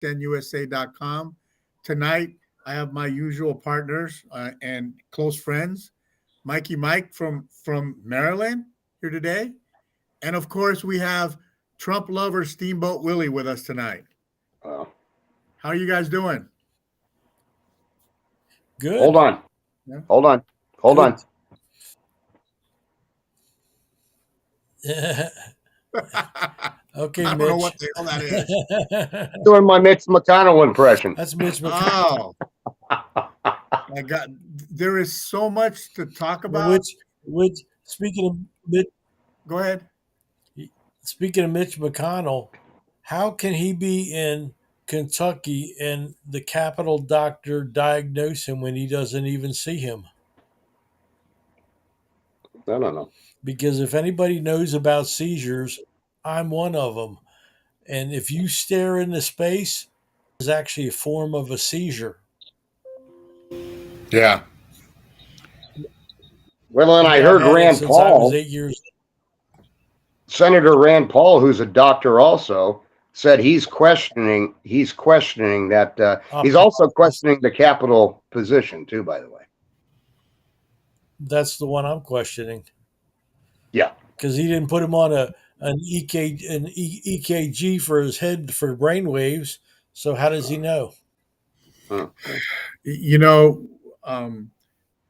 TenUSA.com. Tonight, I have my usual partners and close friends, Mikey Mike from Maryland here today. And of course, we have Trump lover Steamboat Willie with us tonight. Wow. How are you guys doing? Good. Hold on. Yeah. Hold on. Okay, I don't know what the hell that is. Doing my Mitch McConnell impression. That's Mitch McConnell. Oh, my God. There is so much to talk about. Which speaking of Mitch, Go ahead. speaking of Mitch McConnell, how can he be in Kentucky and the Capitol doctor diagnose him when he doesn't even see him? I don't know. Because if anybody knows about seizures, I'm one of them. And if you stare into space, it's actually a form of a seizure. Yeah. Well, and I heard Rand Since I was Paul, 8 years. Senator Rand Paul, who's a doctor also, said he's questioning that. He's also questioning the Capitol position too, by the way. That's the one I'm questioning. Yeah. Because he didn't put him on an EKG for his head for brain waves. So how does he know? You know,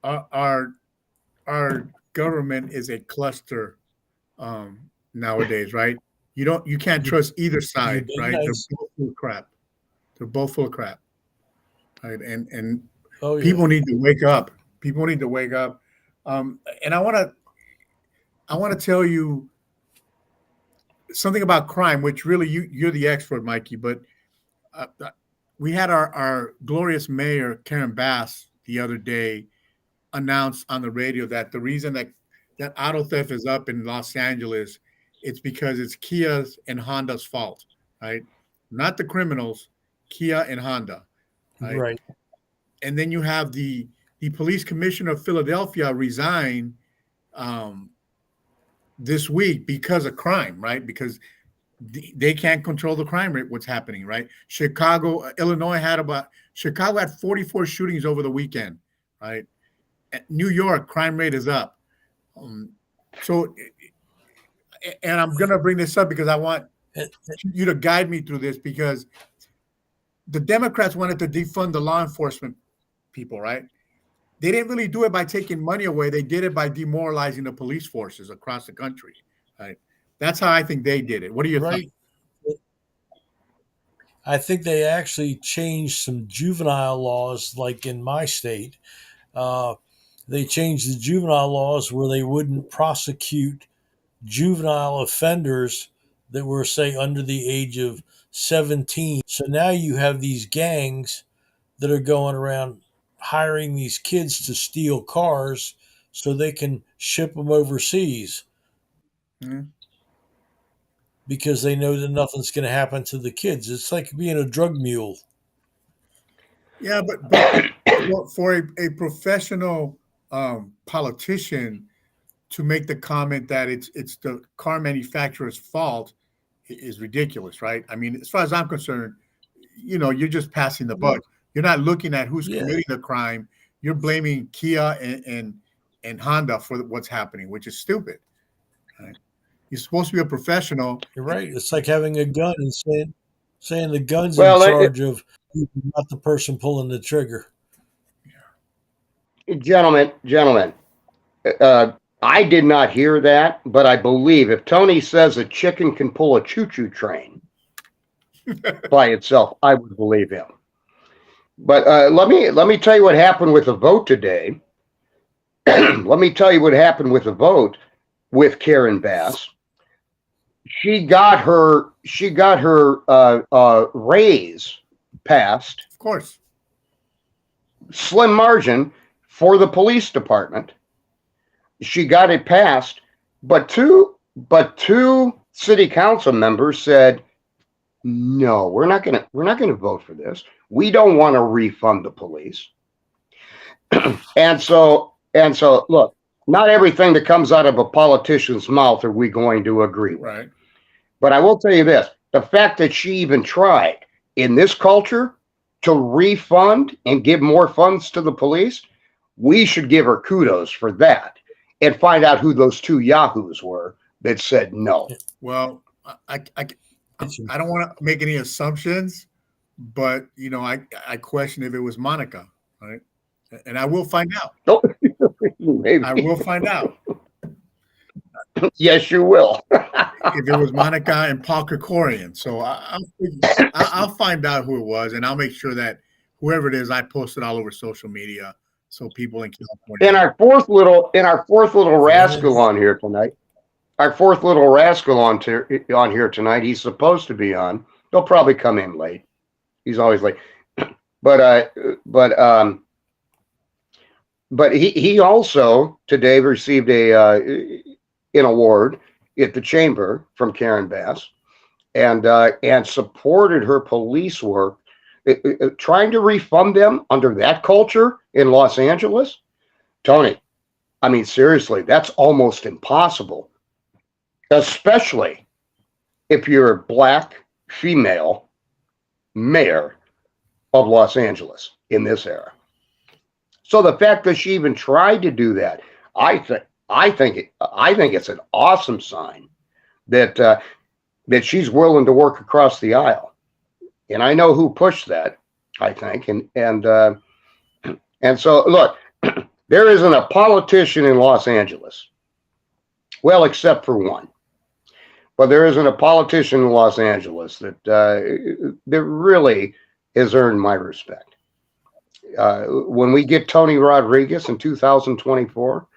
our government is a cluster nowadays, right? You can't trust either side, right? Nice. They're both full of crap. They're both full of crap, right? And Oh, people need to wake up. People need to wake up. And I want to tell you something about crime, which really you're the expert, Mikey. But we had our glorious mayor Karen Bass the other day announced on the radio that the reason that auto theft is up in Los Angeles, it's because it's Kia's and Honda's fault, right? Not the criminals, Kia and Honda, right. And then you have the police commissioner of Philadelphia resign this week because of crime, right? Because they can't control the crime rate, what's happening, right? Illinois had 44 shootings over the weekend, right? New York, crime rate is up. So, and I'm going to bring this up because I want you to guide me through this, because the Democrats wanted to defund the law enforcement people, right? They didn't really do it by taking money away. They did it by demoralizing the police forces across the country, right? That's how I think they did it. What do you think? I think they actually changed some juvenile laws, like in my state. They changed the juvenile laws where they wouldn't prosecute juvenile offenders that were, say, under the age of 17. So now you have these gangs that are going around hiring these kids to steal cars so they can ship them overseas. Mm-hmm. Because they know that nothing's going to happen to the kids. It's like being a drug mule. Yeah, but for a professional politician to make the comment that it's the car manufacturer's fault is ridiculous, right? I mean, as far as I'm concerned, you're just passing the buck. You're not looking at who's committing the crime. You're blaming Kia and Honda for what's happening, which is stupid. Right? You're supposed to be a professional. You're right. It's like having a gun and saying the gun's in charge of not the person pulling the trigger. Gentlemen, I did not hear that, but I believe if Tony says a chicken can pull a choo-choo train by itself, I would believe him. But let me tell you what happened with the vote today. Let me tell you what happened with the vote with Karen Bass. She got her raise passed. Of course. Slim margin for the police department. She got it passed, but two city council members said, "No, we're not gonna vote for this. We don't want to refund the police." and so look, not everything that comes out of a politician's mouth are we going to agree with. Right. But I will tell you this: the fact that she even tried in this culture to refund and give more funds to the police, we should give her kudos for that and find out who those two yahoos were that said no. Well, I don't want to make any assumptions, but I question if it was Monica, right? And I will find out. Oh, maybe. I will find out. Yes, you will. If it was Monica and Paul Krikorian. So I'll find out who it was, and I'll make sure that whoever it is, I post it all over social media so people in California. And our fourth little rascal on here tonight. Our fourth little rascal on here tonight. He's supposed to be on. He'll probably come in late. He's always late. But he also today received an award at the chamber from Karen Bass, and supported her police work, trying to refund them under that culture in Los Angeles. Tony, I mean, seriously, that's almost impossible, especially if you're a black female mayor of Los Angeles in this era. So the fact that she even tried to do that, I think it's an awesome sign that she's willing to work across the aisle. And I know who pushed that, I think. And so look, there isn't a politician in Los Angeles, well, except for one, but there isn't a politician in Los Angeles that really has earned my respect. When we get Tony Rodriguez in 2024,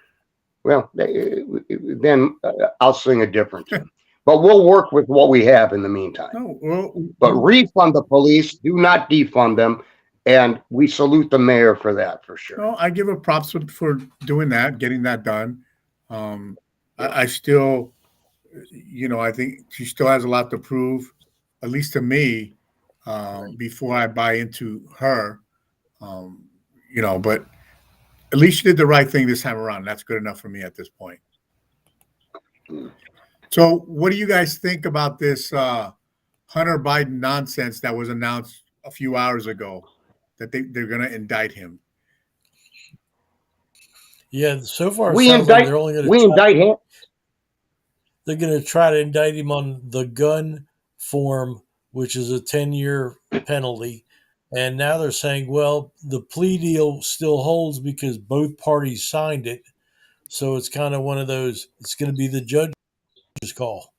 well, then I'll sing a different tune. But we'll work with what we have in the meantime. But refund the police, do not defund them, and we salute the mayor for that, for sure. No, I give her props for doing that, getting that done. I still, I think she still has a lot to prove, at least to me, before I buy into her. But at least she did the right thing this time around. That's good enough for me at this point. So what do you guys think about this Hunter Biden nonsense that was announced a few hours ago that they're going to indict him? Yeah, so far we indict him. They're going to try to indict him on the gun form, which is a 10-year penalty. And now they're saying, well, the plea deal still holds because both parties signed it. So it's kind of one of those, it's going to be the judge's call.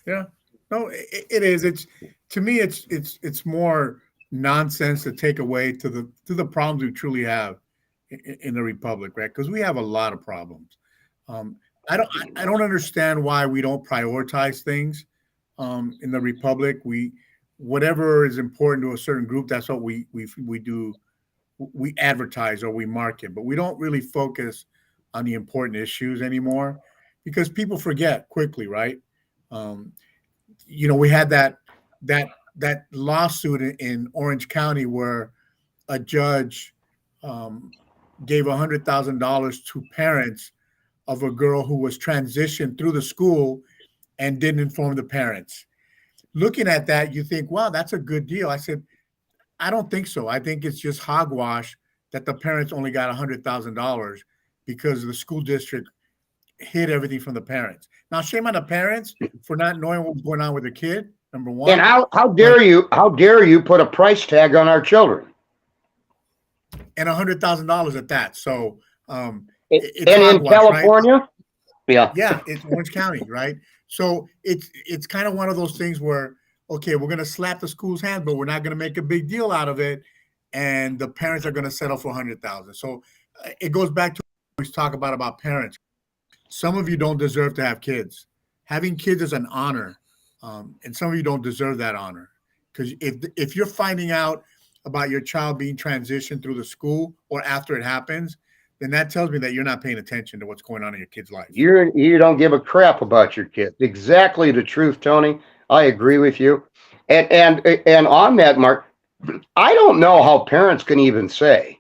Yeah. No, it is. To me, it's more nonsense to take away to the problems we truly have in the republic, right? Because we have a lot of problems. I don't understand why we don't prioritize things in the republic. Whatever is important to a certain group, that's what we do. We advertise or we market, but we don't really focus on the important issues anymore because people forget quickly, right? We had that lawsuit in Orange County where a judge gave $100,000 to parents of a girl who was transitioned through the school and didn't inform the parents. Looking at that, you think, wow, that's a good deal. I said, I don't think so. I think it's just hogwash that the parents only got $100,000 because the school district hid everything from the parents. Now, shame on the parents for not knowing what was going on with their kid, number one. And how dare you put a price tag on our children? And $100,000 at that. So it's in California? Right? Yeah, it's Orange County, right? So it's kind of one of those things where, okay, we're going to slap the school's hand, but we're not going to make a big deal out of it. And the parents are going to settle for $100,000. So it goes back to what we talk about parents. Some of you don't deserve to have kids. Having kids is an honor. And some of you don't deserve that honor. Because if you're finding out about your child being transitioned through the school or after it happens, then that tells me that you're not paying attention to what's going on in your kid's life. You don't give a crap about your kid. Exactly the truth, Tony. I agree with you. And on that, Mark, I don't know how parents can even say.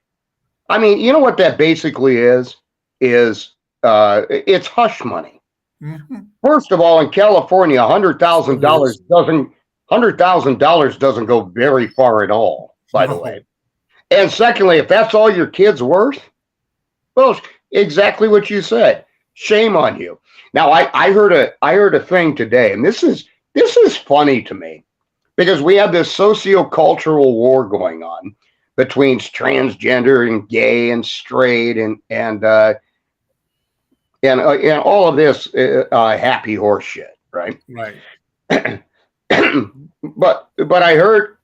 I mean, you know what that basically is it's hush money. Mm-hmm. First of all, in California, $100,000 $100,000 doesn't go very far at all, by the way. And secondly, if that's all your kid's worth, well, exactly what you said. Shame on you. Now, I heard a thing today, and this is funny to me, because we have this socio-cultural war going on between transgender and gay and straight and all of this happy horse shit, right? Right. but I heard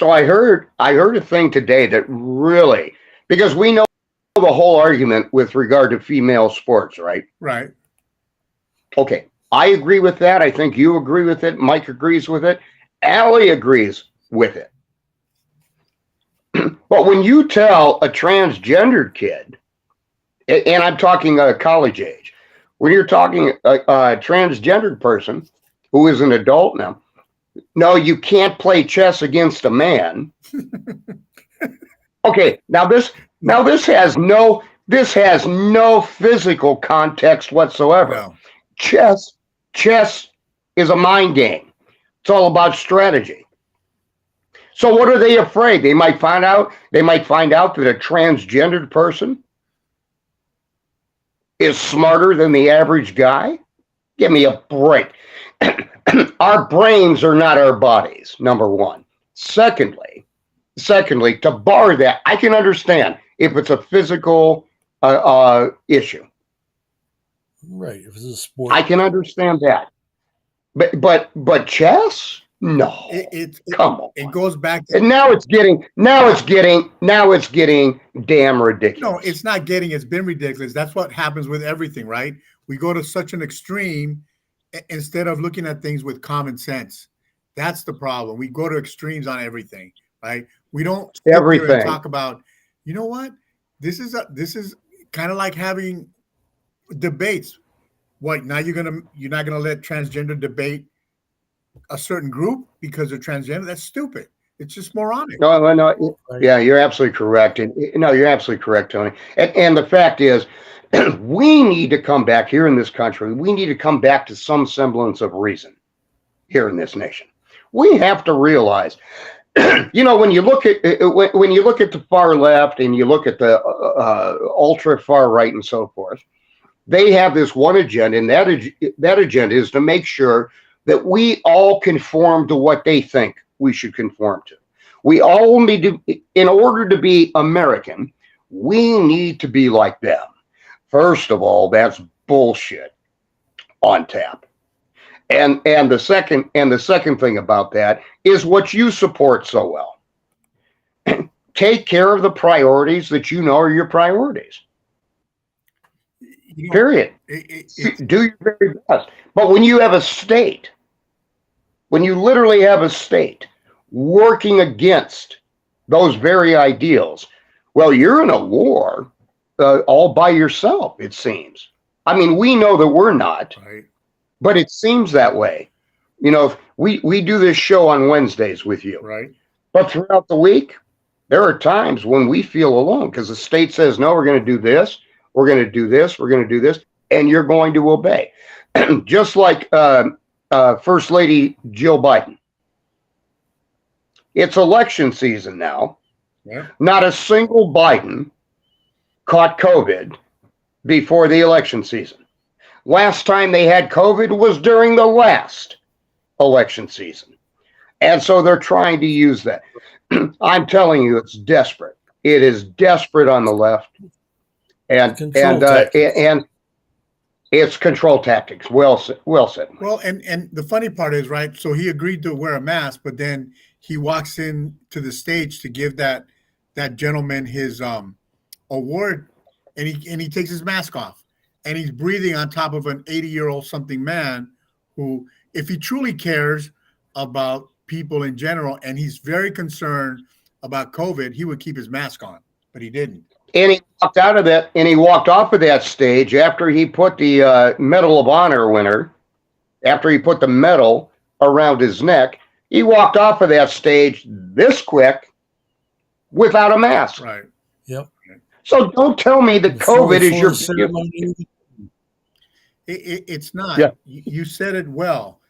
a thing today that really, because we know the whole argument with regard to female sports, right? Right. Okay, I agree with that. I think you agree with it. Mike agrees with it. Allie agrees with it. But when you tell a transgendered kid, and I'm talking college age, when you're talking a transgendered person who is an adult now, no, you can't play chess against a man. Okay, now this has no physical context whatsoever. No. Chess is a mind game. It's all about strategy. So what are they afraid? They might find out that a transgendered person is smarter than the average guy? Give me a break. Our brains are not our bodies, number one. Secondly, to bar that, I can understand if it's a physical issue. Right. If it's a sport. I can understand that. But chess? No. Come on. It goes back to, And now it's getting damn ridiculous. no, it's not getting, it's been ridiculous. That's what happens with everything, right? We go to such an extreme instead of looking at things with common sense. That's the problem. We go to extremes on everything, right? We don't sit there and Everything. talk about, you know what? This is kind of like having debates. What, now you're not gonna let transgender debate a certain group because they're transgender? That's stupid. It's just moronic. No. Right. Yeah, you're absolutely correct. You're absolutely correct, Tony. And the fact is, we need to come back here in this country. We need to come back to some semblance of reason here in this nation. We have to realize, when you look at the far left and you look at the ultra far right and so forth, they have this one agenda, and that agenda is to make sure that we all conform to what they think we should conform to. We all need to, in order to be American, we need to be like them. First of all, that's bullshit on tap. And the second thing about that is what you support so well. Take care of the priorities that you know are your priorities. Period. Do your very best. But when you have a state, when you literally have a state working against those very ideals, well, you're in a war all by yourself, it seems. I mean, we know that we're not, Right. but it seems that way. We do this show on Wednesdays with you, Right. but throughout the week, there are times when we feel alone because the state says, no, we're going to do this, we're going to do this, we're going to do this, and you're going to obey. Just like First Lady Jill Biden. It's election season now. Yeah. Not a single Biden caught COVID before the election season. Last time they had COVID was during the last election season. And so they're trying to use that. I'm telling you, it's desperate. It is desperate on the left. And it's control tactics. Well said. Well, and the funny part is, right, so he agreed to wear a mask, but then he walks in to the stage to give that gentleman his award, and he takes his mask off, and he's breathing on top of an 80-year-old something man who, if he truly cares about people in general and he's very concerned about COVID, he would keep his mask on, but he didn't. And he walked out of that, and he walked off of that stage after he put the Medal of Honor winner, after he put the medal around his neck. He walked off of that stage this quick without a mask. Right. Yep. So don't tell me that COVID is your ceremony. It's not. Yeah. You said it well.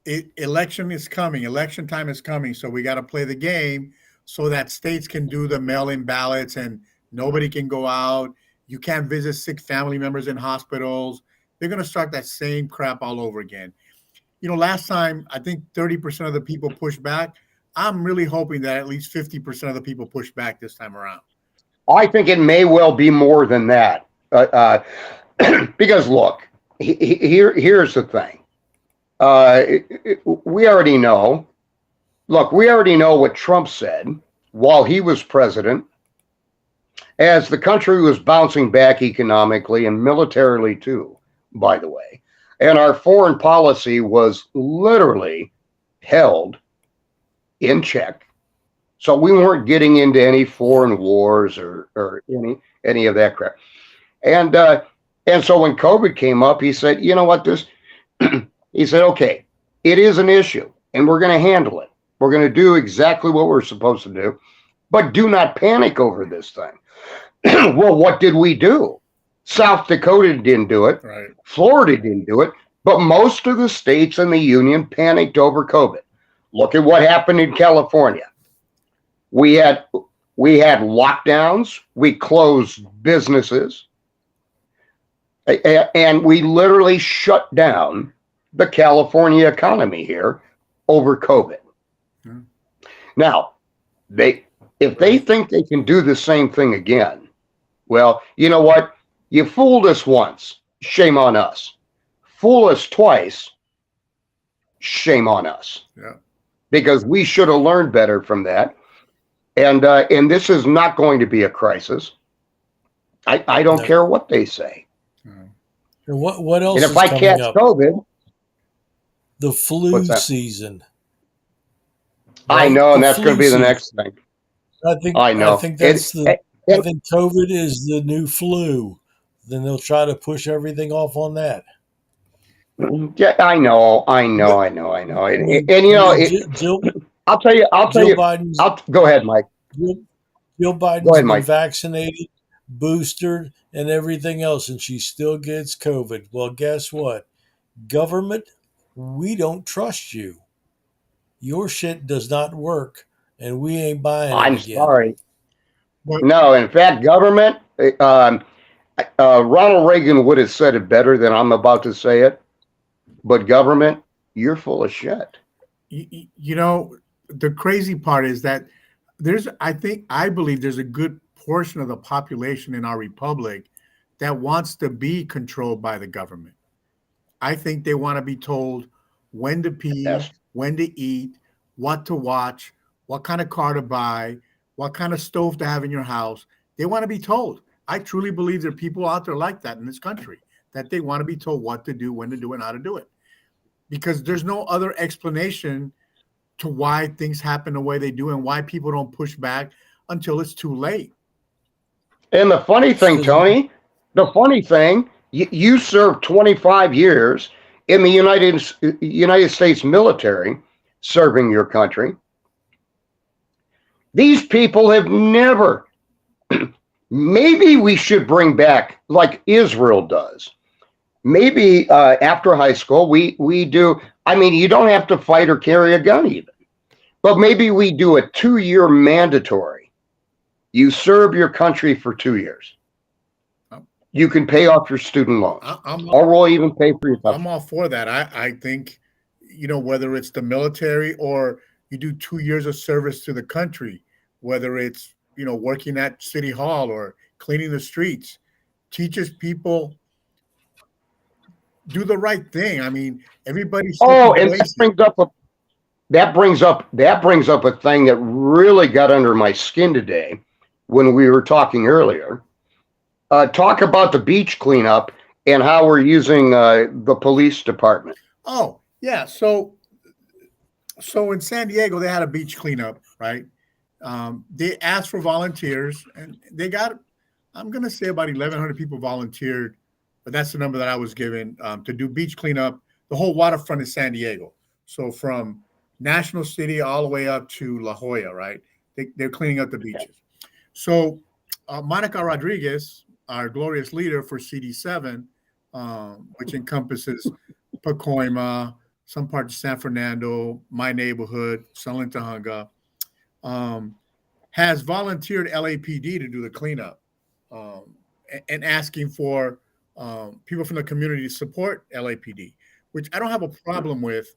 election is coming. Election time is coming. So we got to play the game so that states can do the mail-in ballots and nobody can go out. You can't visit sick family members in hospitals. They're going to start that same crap all over again. Last time I think 30% of the people pushed back. I'm really hoping that at least 50% of the people push back this time around. I think it may well be more than that. Because look, here's the thing. We already know. Look, we already know what Trump said while he was president, as the country was bouncing back economically and militarily too, by the way. And our foreign policy was literally held in check. So we weren't getting into any foreign wars or any of that crap. And so when COVID came up, he said, you know what, he said, okay, it is an issue and we're going to handle it. We're going to do exactly what we're supposed to do, but do not panic over this thing. Well, what did we do? South Dakota didn't do it. Right. Florida didn't do it. But most of the states in the union panicked over COVID. Look at what happened in California. We had lockdowns. We closed businesses. And we literally shut down the California economy here over COVID. Hmm. Now, if they think they can do the same thing again, well, you know what? You fooled us once. Shame on us. Fool us twice. Shame on us. Yeah. Because we should have learned better from that. And this is not going to be a crisis. I don't care what they say. And what else? And if I catch COVID, the flu season. Right? I know, and that's going to be the next thing. I know. I think that's I think COVID is the new flu. Then they'll try to push everything off on that. Yeah, I know. And you know, I'll tell you. Go ahead, Mike. Jill Biden's been vaccinated, boosted, and everything else, and she still gets COVID. Well, guess what? Government, we don't trust you. Your shit does not work, and we ain't buying it again. I'm sorry. No, in fact, government, Ronald Reagan would have said it better than I'm about to say it, but government, you're full of shit. You know, the crazy part is that I believe there's a good portion of the population in our republic that wants to be controlled by the government. I think they want to be told when to pee, when to eat, what to watch, what kind of car to buy, what kind of stove to have in your house. They want to be told. I truly believe there are people out there like that in this country, that they want to be told what to do, when to do, and how to do it. Because there's no other explanation to why things happen the way they do and why people don't push back until it's too late. And the funny thing, Tony, you served 25 years in the United States military, serving your country. These people have never, maybe we should bring back, like Israel does. Maybe after high school, we do, I mean, you don't have to fight or carry a gun even, but maybe we do a 2-year mandatory. You serve your country for 2 years. You can pay off your student loans, or we'll even pay for your. I'm all for that. I think, whether it's the military or you do 2 years of service to the country, whether it's, working at City Hall or cleaning the streets, teaches people do the right thing. I mean, everybody's. Oh, and that brings up a thing that really got under my skin today when we were talking earlier. Talk about the beach cleanup and how we're using the police department. Oh, yeah. So in San Diego, they had a beach cleanup, right? They asked for volunteers, and they got, I'm going to say about 1,100 people volunteered, but that's the number that I was given to do beach cleanup, the whole waterfront in San Diego. So from National City all the way up to La Jolla, right? They're cleaning up the beaches. So Monica Rodriguez, our glorious leader for CD7, which encompasses Pacoima, some parts of San Fernando, my neighborhood, Salintahunga, has volunteered LAPD to do the cleanup, and asking for people from the community to support LAPD, which I don't have a problem with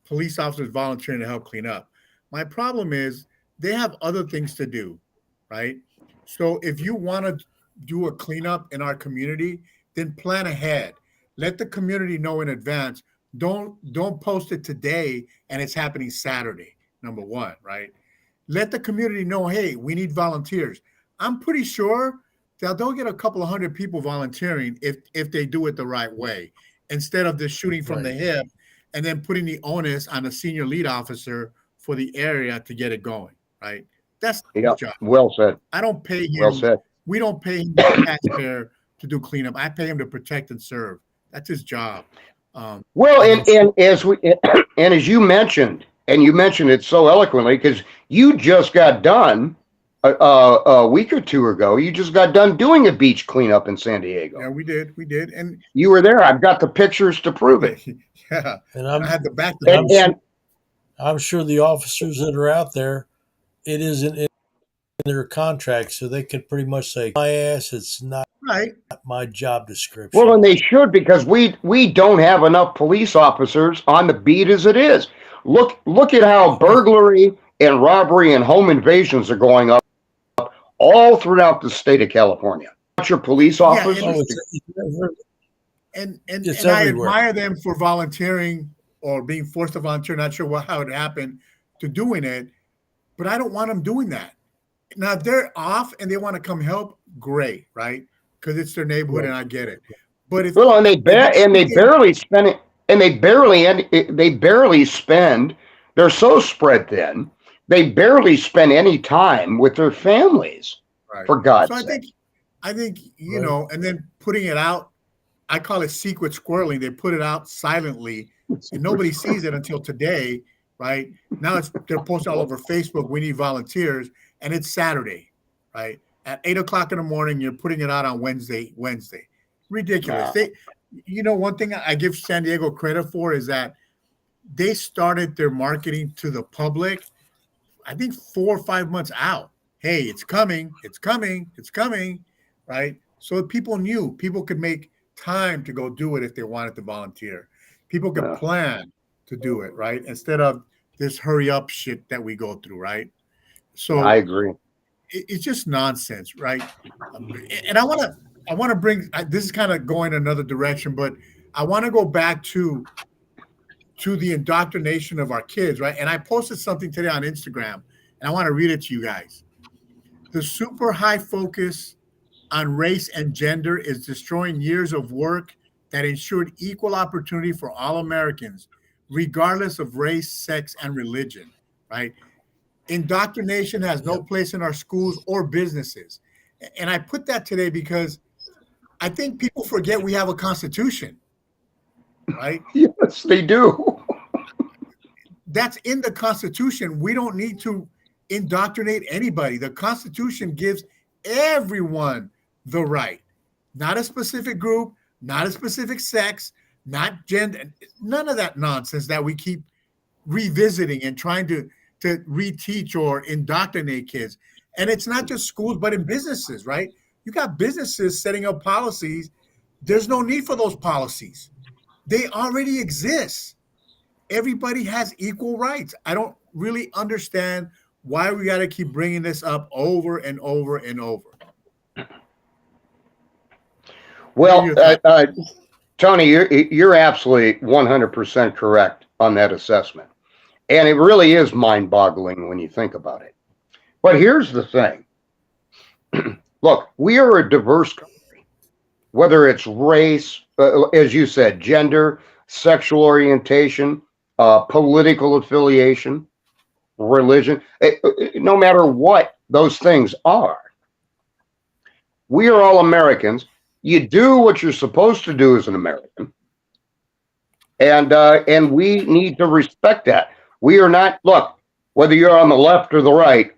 police officers volunteering to help clean up. My problem is they have other things to do, right? So if you want to do a cleanup in our community, then plan ahead. Let the community know in advance. Don't post it today and it's happening Saturday. Number one, right? Let the community know, hey, we need volunteers. I'm pretty sure that they'll get a couple of hundred people volunteering if they do it the right way, instead of just shooting from the hip and then putting the onus on the senior lead officer for the area to get it going, right? That's his job. Well said. I don't pay him. Well said. We don't pay him the taxpayer to do cleanup. I pay him to protect and serve. That's his job. Well, and as you mentioned, and you mentioned it so eloquently, because you just got done a week or two ago. You just got done doing a beach cleanup in San Diego. Yeah, we did, and you were there. I've got the pictures to prove it. Yeah, and I had the back. I'm sure the officers that are out there, it isn't in their contract, so they can pretty much say, "My ass, it's not my job description." Well, and they should, because we don't have enough police officers on the beat as it is. Look at how burglary and robbery and home invasions are going up all throughout the state of California. Not your police officers. And I admire them for volunteering or being forced to volunteer. Not sure how it happened to doing it, but I don't want them doing that. Now, if they're off and they want to come help, great, right? Because it's their neighborhood, and I get it. But if and they barely spend it, and they barely spend. They're so spread thin. They barely spend any time with their families. Right. For God's sake. I think you know, and then putting it out. I call it secret squirreling. They put it out silently, and nobody sees it until today, right? Now they're posted all over Facebook. We need volunteers, and it's Saturday, right? At 8:00 in the morning, you're putting it out on Wednesday. Ridiculous. One thing I give San Diego credit for is that they started their marketing to the public, I think 4 or 5 months out. Hey, it's coming, right? So people knew, people could make time to go do it if they wanted to volunteer. People could plan to do it, right? Instead of this hurry up shit that we go through, right? So I agree. It's just nonsense, right? And I want to bring, this is kind of going another direction, but I want to go back to the indoctrination of our kids, right? And I posted something today on Instagram, and I want to read it to you guys. The super high focus on race and gender is destroying years of work that ensured equal opportunity for all Americans, regardless of race, sex, and religion, right? Indoctrination has no place in our schools or businesses. And I put that today because I think people forget we have a constitution, right? Yes, they do. That's in the Constitution. We don't need to indoctrinate anybody. The Constitution gives everyone the right, not a specific group, not a specific sex, not gender, none of that nonsense that we keep revisiting and trying to reteach or indoctrinate kids. And it's not just schools, but in businesses, right? You got businesses setting up policies. There's no need for those policies. They already exist. Everybody has equal rights. I don't really understand why we got to keep bringing this up over and over and over. Well, Tony, you're absolutely 100% correct on that assessment. And it really is mind-boggling when you think about it. But here's the thing. Look, we are a diverse country, whether it's race, as you said, gender, sexual orientation, political affiliation, religion, no matter what those things are. We are all Americans. You do what you're supposed to do as an American. And we need to respect that. We are not, look, whether you're on the left or the right,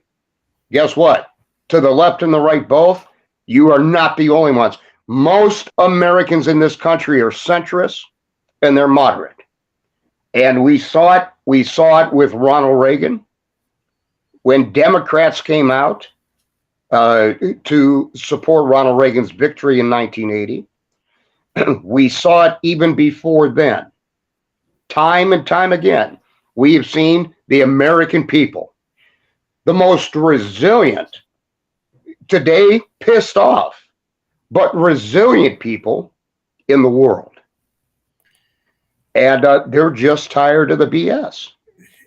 guess what? To the left and the right both, you are not the only ones. Most Americans in this country are centrists, and they're moderate. And we saw it with Ronald Reagan when Democrats came out to support Ronald Reagan's victory in 1980. We saw it even before then. Time and time again, we have seen the American people, the most resilient, today pissed off, but resilient people in the world. And they're just tired of the BS.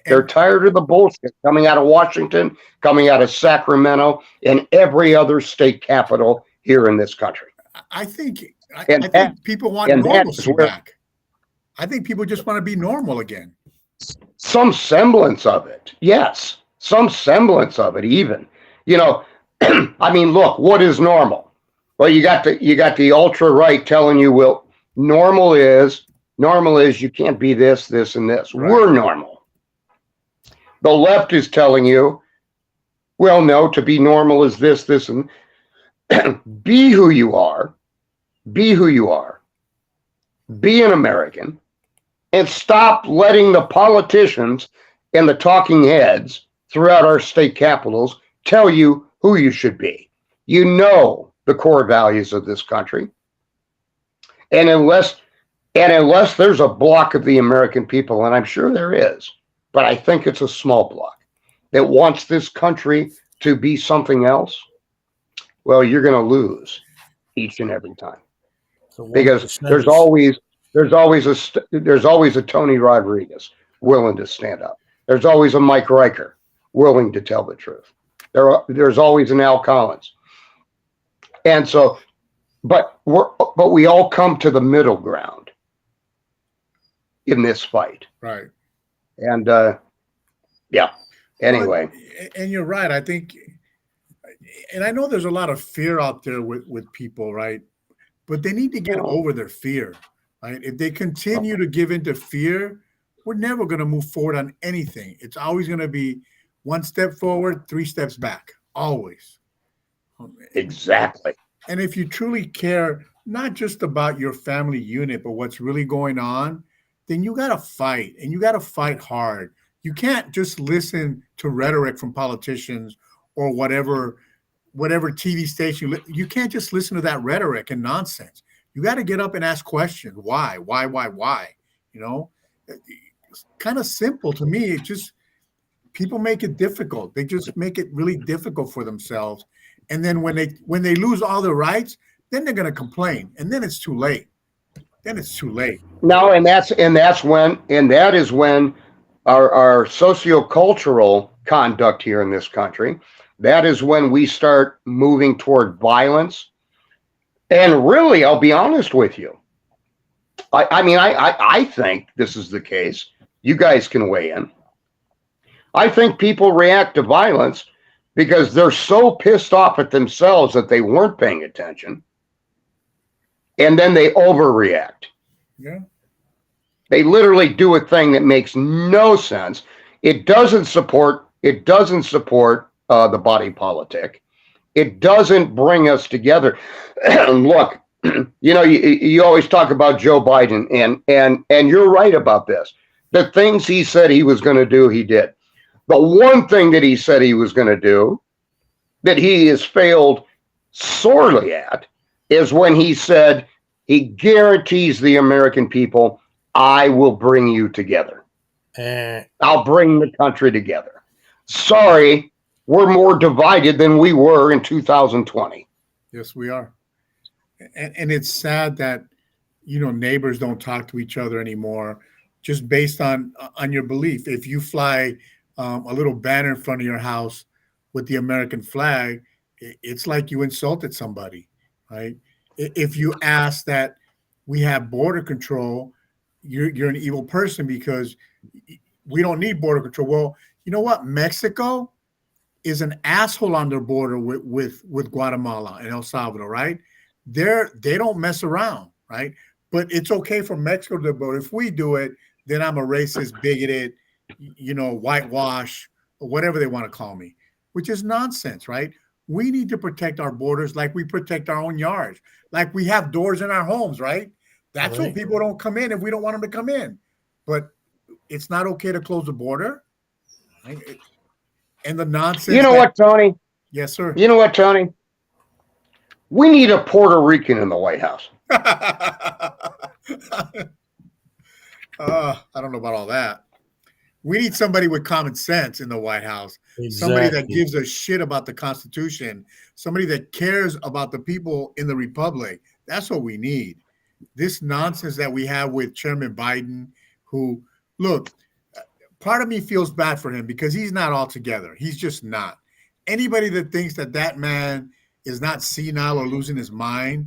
They're tired of the bullshit coming out of Washington, coming out of Sacramento, and every other state capital here in this country. I think people want normalcy back. I think people just want to be normal again. Some semblance of it, yes. Some semblance of it, even. You know, I mean, look, what is normal? Well, you got the ultra right telling you, well, normal is you can't be this, this, and this. Right. We're normal. The left is telling you, well, no, to be normal is this, this, and be who you are. Be who you are. Be an American. And stop letting the politicians and the talking heads throughout our state capitals tell you who you should be. You know the core values of this country. And unless there's a block of the American people, and I'm sure there is, but I think it's a small block that wants this country to be something else, well, you're going to lose each and every time. Because there's always a Tony Rodriguez willing to stand up. There's always a Mike Riker willing to tell the truth. There's always an Al Collins. And so, but we all come to the middle ground in this fight. Right. And yeah. Anyway. And you're right. I think, and I know there's a lot of fear out there with people, right? But they need to get over their fear. Right? If they continue to give into fear, we're never going to move forward on anything. It's always going to be one step forward, 3 steps back, always. Exactly. And if you truly care, not just about your family unit, but what's really going on, then you got to fight, and you got to fight hard. You can't just listen to rhetoric from politicians or whatever TV station. You can't just listen to that rhetoric and nonsense. You got to get up and ask questions. Why? You know, it's kind of simple to me. It's just people make it difficult. They just make it really difficult for themselves. And then when they lose all their rights, then they're going to complain, and then it's too late. No, and that is when our sociocultural conduct here in this country, that is when we start moving toward violence. And really, I'll be honest with you. I think this is the case. You guys can weigh in. I think people react to violence because they're so pissed off at themselves that they weren't paying attention. And then they overreact. Yeah. They literally do a thing that makes no sense. It doesn't support the body politic. It doesn't bring us together. Look, you know, you always talk about Joe Biden, and you're right about this. The things he said he was going to do, he did. The one thing that he said he was going to do that he has failed sorely at is when he said he guarantees the American people, I will bring you together. I'll bring the country together. Sorry, we're more divided than we were in 2020. Yes, we are. And it's sad that, you know, neighbors don't talk to each other anymore, just based on your belief. If you fly a little banner in front of your house with the American flag, it's like you insulted somebody, right? If you ask that we have border control, you're an evil person because we don't need border control. Well, you know what? Mexico is an asshole on their border with Guatemala and El Salvador, right? They don't mess around, right? But it's okay for Mexico to vote. If we do it, then I'm a racist, bigoted, you know, whitewash, or whatever they want to call me, which is nonsense, right? We need to protect our borders like we protect our own yards, like we have doors in our homes, right? That's so Right. people don't come in if we don't want them to come in. But it's not okay to close the border. Right? And the nonsense. You know what, Tony? Yes, sir. You know what, Tony? We need a Puerto Rican in the White House. I don't know about all that. We need somebody with common sense in the White House. Somebody that Exactly. gives a shit about the Constitution. Somebody that cares about the people in the Republic. That's what we need. This nonsense that we have with Chairman Biden, who, look, part of me feels bad for him because he's not all together. He's just not. Anybody that thinks that that man is not senile or losing his mind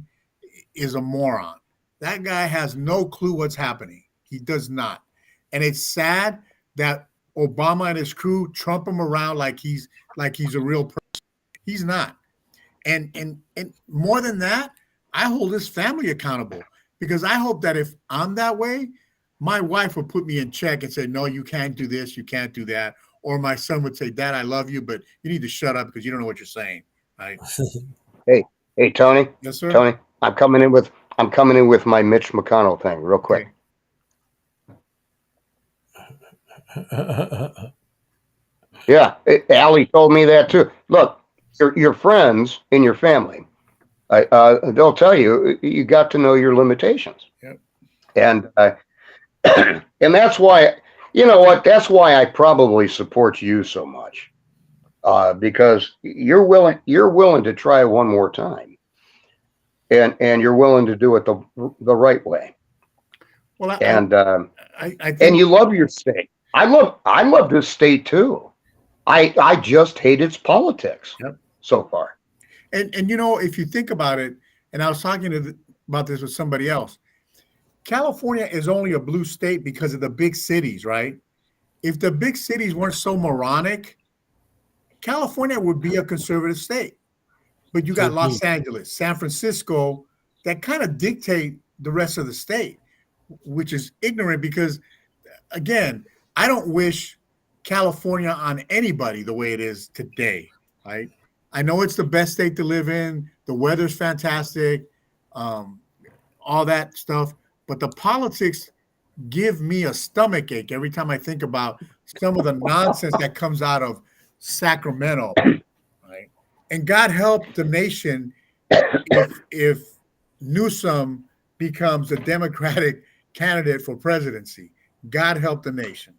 is a moron. That guy has no clue what's happening. He does not. And it's sad that Obama and his crew trump him around like he's a real person. He's not. And more than that, I hold his family accountable because I hope that if I'm that way, my wife would put me in check and say, no, you can't do this, you can't do that. Or my son would say, Dad, I love you, but you need to shut up because you don't know what you're saying. Right? Hey, Tony. Yes, sir. Tony, I'm coming in with my Mitch McConnell thing real quick. Okay. Yeah, Allie told me that too. Look, your friends in your family, they'll tell you you got to know your limitations. Yep. And and that's why, you know what? That's why I probably support you so much, because you're willing to try one more time, and you're willing to do it the right way. Well, I and think, you love your state. I love this state too. I just hate its politics. Yep. So far. And you know, if you think about it, and I was talking about this with somebody else, California is only a blue state because of the big cities, right? If the big cities weren't so moronic, California would be a conservative state. But you got Los Angeles, San Francisco, that kind of dictate the rest of the state, which is ignorant because, again, I don't wish California on anybody the way it is today, right? I know it's the best state to live in. The weather's fantastic, all that stuff. But the politics give me a stomach ache every time I think about some of the nonsense that comes out of Sacramento, right? And God help the nation if Newsom becomes a Democratic candidate for presidency. God help the nation.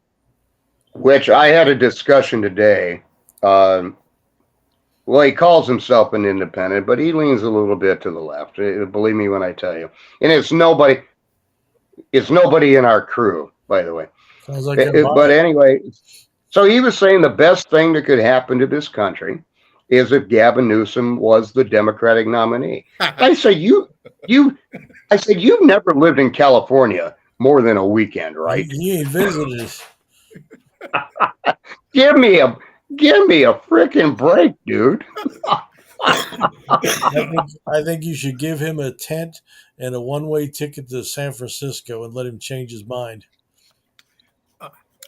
Which I had a discussion today. Well, he calls himself an independent, but he leans a little bit to the left. Believe me when I tell you. And it's nobody in our crew, by the way. Sounds like But anyway, so he was saying the best thing that could happen to this country is if Gavin Newsom was the Democratic nominee. I said, you've never lived in California more than a weekend, right? He ain't visited. Give me a freaking break, dude. I think you should give him a tent and a one-way ticket to San Francisco and let him change his mind.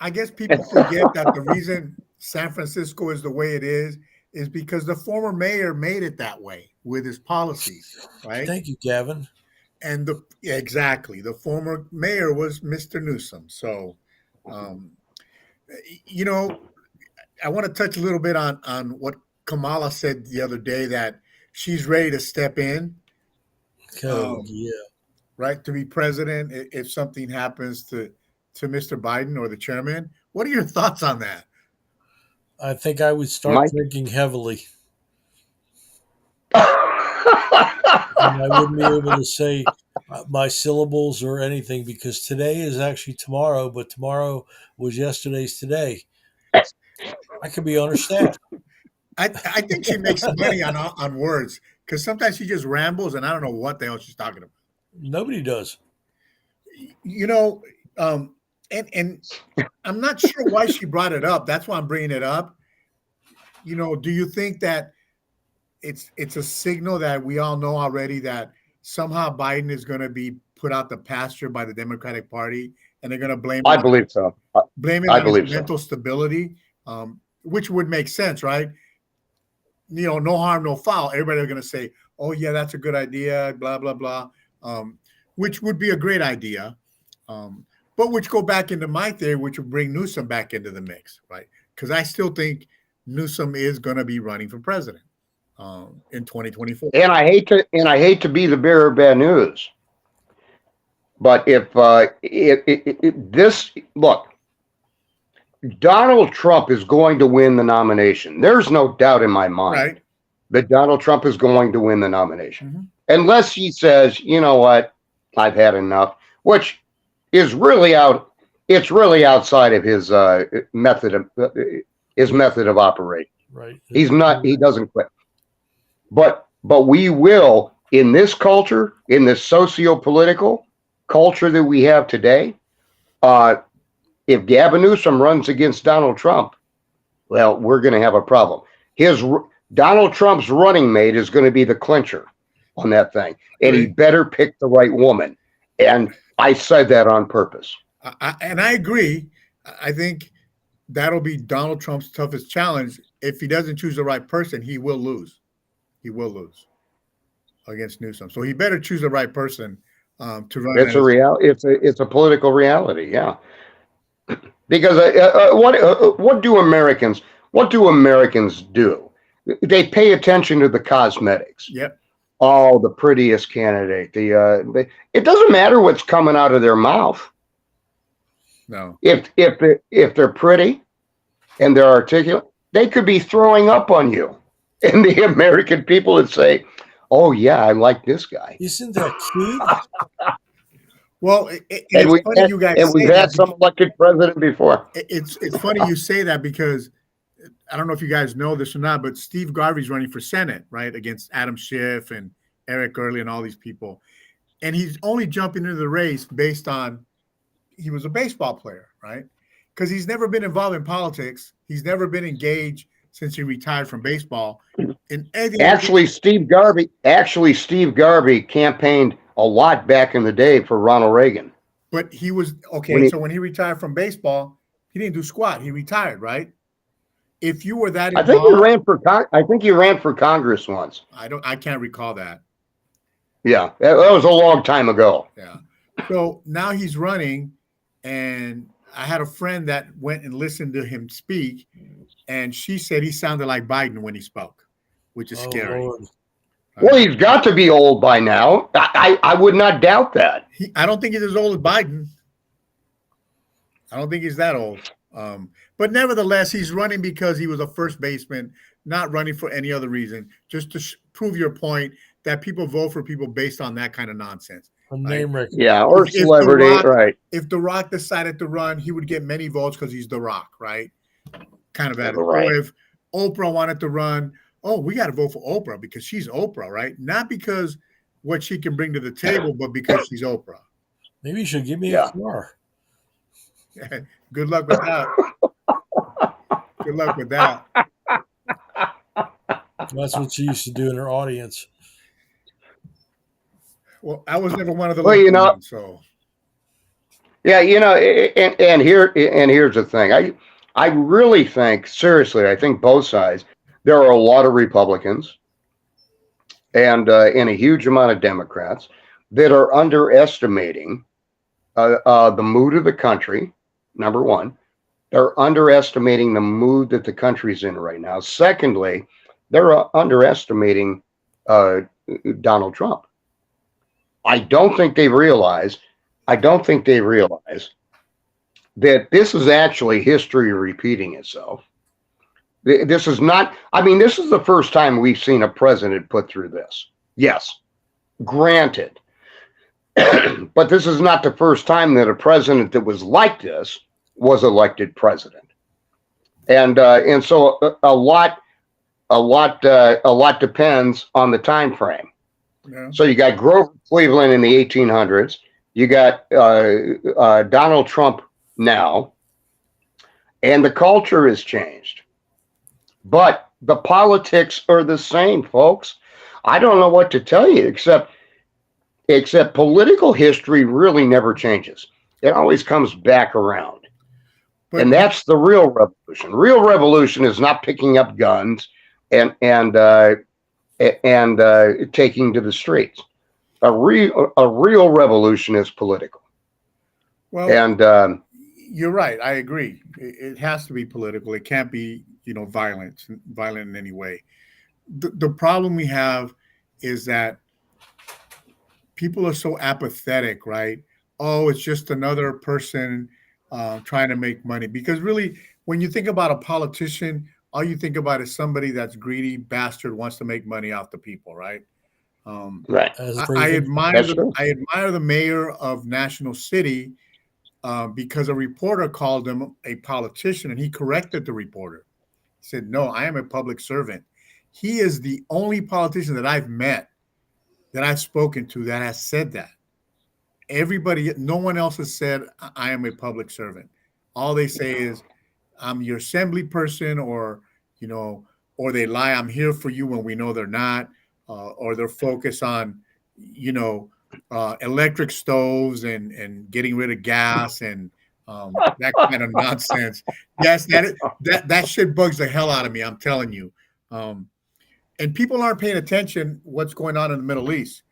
I guess people forget that the reason San Francisco is the way it is because the former mayor made it that way with his policies, right? Thank you, Gavin. And exactly, the former mayor was Mr. Newsom. So, you know, I want to touch a little bit on what Kamala said the other day, that she's ready to step in. Yeah. Right, to be president if something happens to Mr. Biden or the chairman. What are your thoughts on that? I think I would start drinking heavily. And I wouldn't be able to say my syllables or anything because today is actually tomorrow, but tomorrow was yesterday's today. I could be understaffed. I think she makes money on words because sometimes she just rambles and I don't know what the hell she's talking about. Nobody does. You know, and I'm not sure why she brought it up. That's why I'm bringing it up. You know, do you think that it's a signal that we all know already that somehow Biden is going to be put out the pasture by the Democratic Party and they're going to blame him? I believe so. Blame him on his mental stability, which would make sense, right? You know, no harm, no foul. Everybody's going to say, oh, yeah, that's a good idea, blah, blah, blah. which would be a great idea. But which go back into my theory, which would bring Newsom back into the mix, right? Because I still think Newsom is going to be running for president in 2024. And I hate to be the bearer of bad news, but if this look, Donald Trump is going to win the nomination. There's no doubt in my mind Right. that Donald Trump is going to win the nomination, Mm-hmm. unless he says, you know what, I've had enough, which is really it's really outside of his method of operation. Right. He doesn't quit. But we will, in this culture, in this socio-political culture that we have today, if Gavin Newsom runs against Donald Trump, well, we're going to have a problem. Donald Trump's running mate is going to be the clincher on that thing, and he better pick the right woman. And I said that on purpose. And I agree. I think that'll be Donald Trump's toughest challenge. If he doesn't choose the right person, he will lose. He will lose against Newsom. So he better choose the right person to run. It's a reality. It's a political reality. Yeah. Because what do Americans do? They pay attention to the cosmetics. Yep. Oh, the prettiest candidate. It doesn't matter what's coming out of their mouth. No. If they're pretty and they're articulate, they could be throwing up on you. And the American people would say, "Oh yeah, I like this guy." Isn't that cute? Well, it's funny you guys say we've had some elected president before. It's funny you say that, because I don't know if you guys know this or not, but Steve Garvey's running for Senate, right, against Adam Schiff and Eric Early and all these people. And he's only jumping into the race based on he was a baseball player, right? Because he's never been involved in politics. He's never been engaged since he retired from baseball. And Actually, Steve Garvey campaigned a lot back in the day for Ronald Reagan. But he was okay. So when he retired from baseball, he didn't do squat. He retired, right? If you were that involved, I think he ran for Congress once. I can't recall that. Yeah, that was a long time ago. Yeah. So now he's running, and I had a friend that went and listened to him speak, and she said he sounded like Biden when he spoke, which is scary. Lord. Well, he's got to be old by now. I would not doubt that. I don't think he's as old as Biden. I don't think he's that old. But nevertheless, he's running because he was a first baseman, not running for any other reason, just to prove your point that people vote for people based on that kind of nonsense. Name recognition. Yeah, or celebrity, right. If The Rock decided to run, he would get many votes because he's The Rock, right? Kind of at it. Right. Or if Oprah wanted to run, we got to vote for Oprah because she's Oprah, right? Not because what she can bring to the table, but because she's Oprah. Maybe you should give me a car. Good luck with that. Good luck with that. That's what she used to do in her audience. Well, I was never one of the ones, so. Yeah, and here's the thing. I really think, seriously, I think both sides, there are a lot of Republicans and a huge amount of Democrats that are underestimating the mood of the country, number one. They're underestimating the mood that the country's in right now. Secondly, they're underestimating Donald Trump. I don't think they realize that this is actually history repeating itself. This is not, this is the first time we've seen a president put through this. Yes, granted. But this is not the first time that a president that was like this was elected president. And so a lot depends on the time frame. Yeah. So you got Grover Cleveland in the 1800s. You got Donald Trump now, and the culture has changed. But the politics are the same, folks. I don't know what to tell you, except political history really never changes. It always comes back around. And that's the real revolution. Real revolution is not picking up guns and taking to the streets. A real revolution is political. Well, And you're right. I agree. It has to be political. It can't be, violent in any way. The problem we have is that people are so apathetic, right? Oh, it's just another person trying to make money. Because really, when you think about a politician, all you think about is somebody that's greedy bastard wants to make money off the people, right? Um, right, As I, I President admire that's the true. I admire the mayor of National City because a reporter called him a politician, and he corrected the reporter. He said, "No, I am a public servant." He is the only politician that I've met, that I've spoken to, that has said that. Everybody, no one else has said, I am a public servant. All they say is, I'm your assembly person, or, you know, or they lie, I'm here for you when we know they're not, or they're focused on, you know, electric stoves and getting rid of gas and that kind of nonsense. Yes, that shit bugs the hell out of me. I'm telling you. Um, and people aren't paying attention what's going on in the Middle East.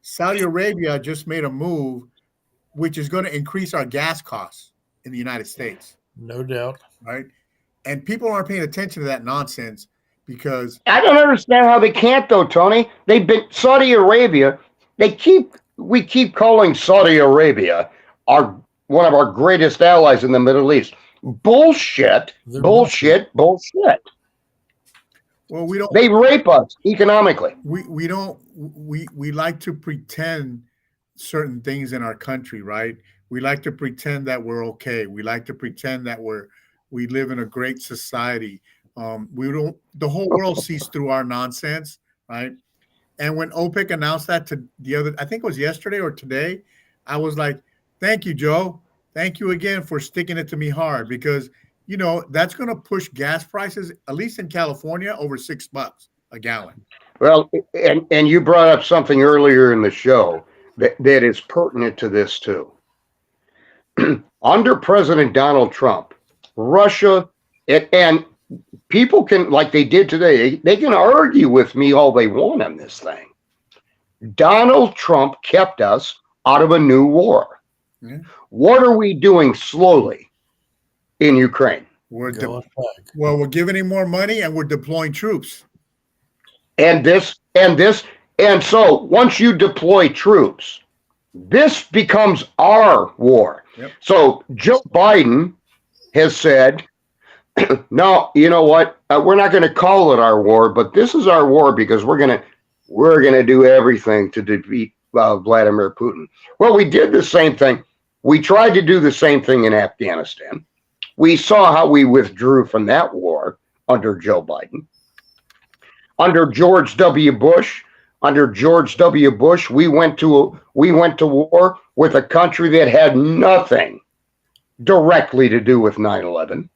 Saudi Arabia just made a move which is going to increase our gas costs in the United States, no doubt. right? And people aren't paying attention to that nonsense because I don't understand how they can't though, Tony. They've been Saudi Arabia. We keep calling Saudi Arabia our one of our greatest allies in the Middle East. Bullshit, They're bullshit, bullshit. well, we don't They rape us economically. we don't we like to pretend certain things in our country, right? We like to pretend that we're okay. We like to pretend that we live in a great society. We don't. The whole world sees through our nonsense, right? And when OPEC announced that to the other, I think it was yesterday or today, I was like, "Thank you, Joe. Thank you again for sticking it to me hard because that's going to push gas prices, at least in California, over $6 a gallon." Well, and you brought up something earlier in the show that is pertinent to this too. Under President Donald Trump, Russia and people can, like they did today, they can argue with me all they want on this thing. Donald Trump kept us out of a new war. Yeah. What are we doing slowly in Ukraine? We're going back. well, we're giving him more money and we're deploying troops. And so once you deploy troops, this becomes our war. Yep. So Joe Biden has said, no, you know what? We're not going to call it our war, but this is our war because we're going to do everything to defeat Vladimir Putin. Well, we did the same thing. We tried to do the same thing in Afghanistan. We saw how we withdrew from that war under Joe Biden. Under George W. Bush, we went to war with a country that had nothing directly to do with 9/11.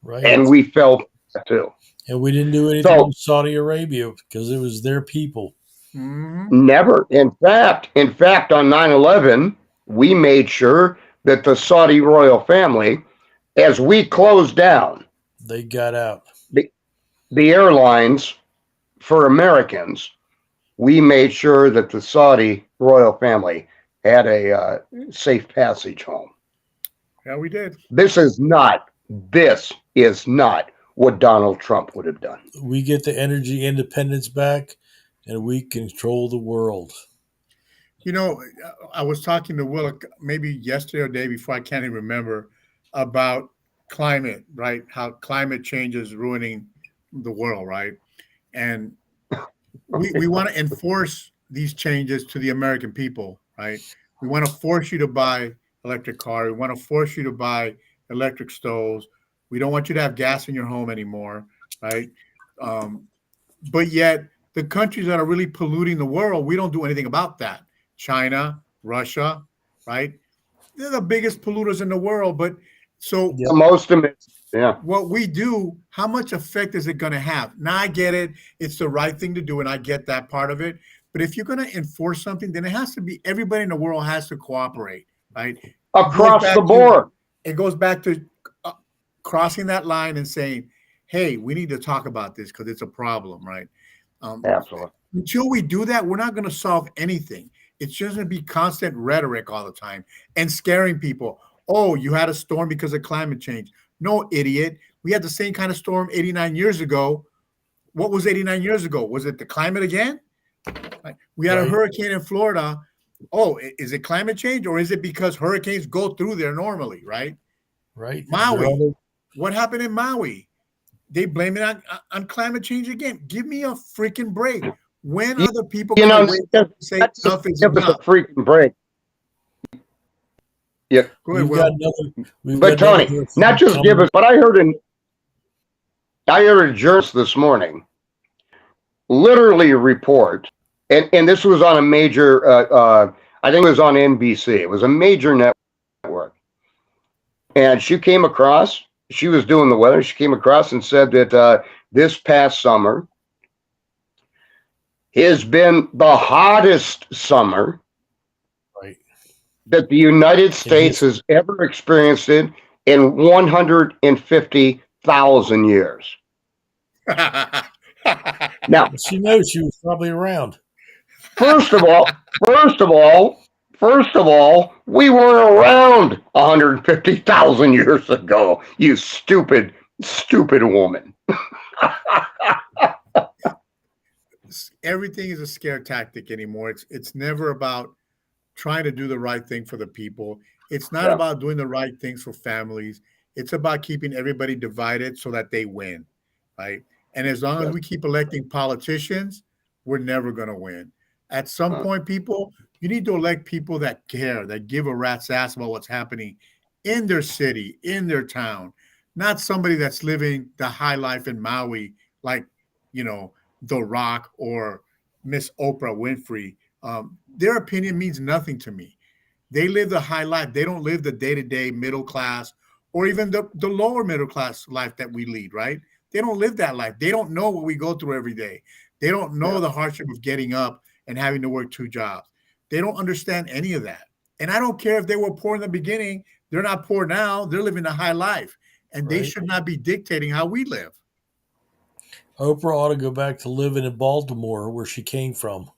Right. And we fell too. And we didn't do anything in Saudi Arabia because it was their people. Mm-hmm. Never. In fact, on 9/11, we made sure that the Saudi royal family, as we closed down, They got out. the airlines for Americans, we made sure that the Saudi royal family had a safe passage home. Yeah, we did. This is not what Donald Trump would have done. We get the energy independence back and we control the world. I was talking to Will maybe yesterday or day before, I can't even remember, about climate, right? How climate change is ruining the world, right? And we want to enforce these changes to the American people, right? We want to force you to buy electric car. We want to force you to buy electric stoves. We don't want you to have gas in your home anymore, right? But yet the countries that are really polluting the world, we don't do anything about that. China, Russia, right? They're the biggest polluters in the world. But so Yep. Most of it, yeah. what we do, how much effect is it going to have? Now, I get it. It's the right thing to do, and I get that part of it. But if you're going to enforce something, then it has to be everybody in the world has to cooperate, right? Across the board. It goes back to crossing that line and saying, hey, we need to talk about this because it's a problem, right? Absolutely. Until we do that, we're not going to solve anything. It's just going to be constant rhetoric all the time and scaring people. Oh, you had a storm because of climate change. No, idiot. We had the same kind of storm 89 years ago. What was 89 years ago? Was it the climate again? Like, we had a Right. hurricane in Florida. Oh, is it climate change or is it because hurricanes go through there normally, right? Right. There are Maui. other, What happened in Maui? They blame it on climate change again. Give me a freaking break. When You, are the people you going to know, wake up and say that's enough is give us a enough? freaking break. Yeah, Go ahead, we've got Will. another. We've got but another Tony, not person just give coming. us, but I heard a journalist this morning literally report, and this was on a major, I think it was on NBC. It was a major network, and she was doing the weather. She came across and said that this past summer has been the hottest summer Right. that the United In States history. has ever experienced it in 150,000 years. Now, She knows she was probably around. first of all, first of all, first of all, we weren't around 150,000 years ago. You stupid, stupid woman. Everything is a scare tactic anymore. It's never about trying to do the right thing for the people. It's not Yeah. about doing the right things for families. It's about keeping everybody divided so that they win, right? And as long as Yeah. we keep electing politicians, we're never going to win. At some Uh, point, people, you need to elect people that care, that give a rat's ass about what's happening in their city, in their town, not somebody that's living the high life in Maui, like, you know, The Rock or Miss Oprah Winfrey. Their opinion means nothing to me. They live the high life. They don't live the day-to-day middle class or even the lower middle class life that we lead, right? They don't live that life. They don't know what we go through every day. They don't know yeah. the hardship of getting up and having to work two jobs. They don't understand any of that. And I don't care if they were poor in the beginning. They're not poor now. They're living a high life. And they Right. should not be dictating how we live. Oprah ought to go back to living in Baltimore, where she came from,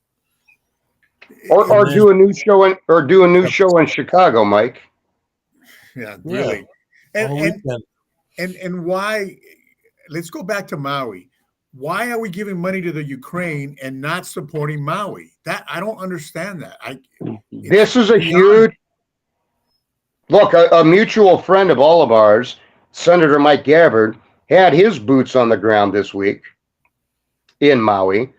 Or and or then do a new show in Chicago, Mike. Yeah, yeah, really. on And the and weekend. and why, let's go back to Maui. Why are we giving money to the Ukraine and not supporting Maui? That I don't understand that. It's This is a beyond huge look. A mutual friend of all of ours, Senator Mike Gabbard, had his boots on the ground this week in Maui,